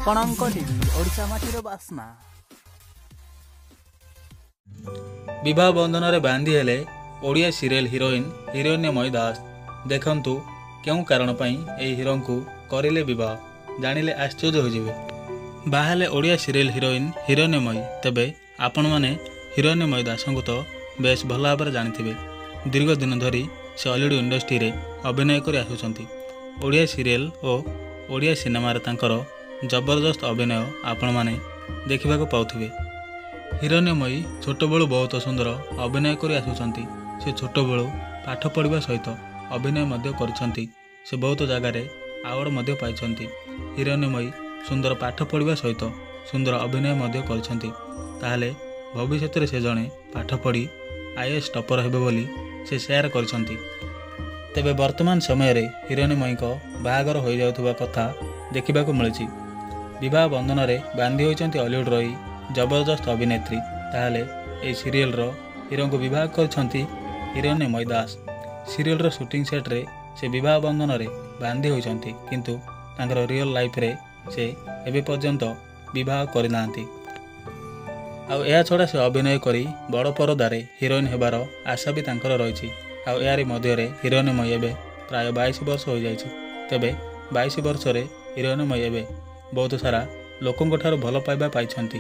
ଆପଣଙ୍କ ଟିଭି ଓଡ଼ିଶା ମାଟିର ବାସ୍ନା। विवाह बंधन में बांधी हेले ओडिया सीरियल हिरोइन हिरण्यमयी दास। देखंतु क्यों कारण पाई ए हिरो को करिले विवाह जानिले आश्चर्य होजिबे। बाहेले ओडिया सीरियल हिरोइन हिरण्यमयी तेबे आपण माने हिरण्यमयी दास को तो बेस भल भाव जानिथिबे। दीर्घ दिन धरी से हॉलीवुड इंडस्ट्री रे अभिनय कर आसुचंती। ओडिया सीरियल और ओडिया सिनेमा तांकर जबरदस्त अभिनय आपण माने देखिबाको पाउथिबे। हिरण्यमयी छोट बेलू बहुत सुंदर अभिनय कर आसुचंती। से छोट बेलू पाठ पढ़ा सहित अभिनय मध्य करिसंती। से बहुत जगार अवार्ड मध्य पाइछंती। हिरण्यमयी सुंदर पाठ पढ़ा सहित सुंदर अभिनय मध्य करिसंती। ताहले भविष्य में से जड़े पाठ पढ़ी आईएएस टॉपर हेबे बोली से शेयर करिसंती। तेबे वर्तमान समय रे हिरण्यमयी को बाहागर हो जाउथुबा कथा देखिबाको मिलुछि। विवाह बंधन में बांधी होइछंती हॉलीवुड रही जबरदस्त अभिनेत्री। ताहले ए सीरियल रो हिरो को विवाह करछंती हिरण्यमयी दास। सीरियल रो शूटिंग सेट रे से विवाह बंधन में बांधी होइछंती, किंतु तांकर रियल लाइफ रे से एबे पर्यंत विवाह करिनांती। आउ या छड़ा से अभिनय करी बड़ परदारे हिरोइन हेबार आशा भी तांकर रहिछि। आउ यारी मध्य रे हिरण्यमयी एबे प्राय 22 वर्ष हो जाइछि। तेबे 22 वर्ष रे हिरण्यमयी एबे बहुत सारा लोकंक ठारो भल पाइबा पाइछंती।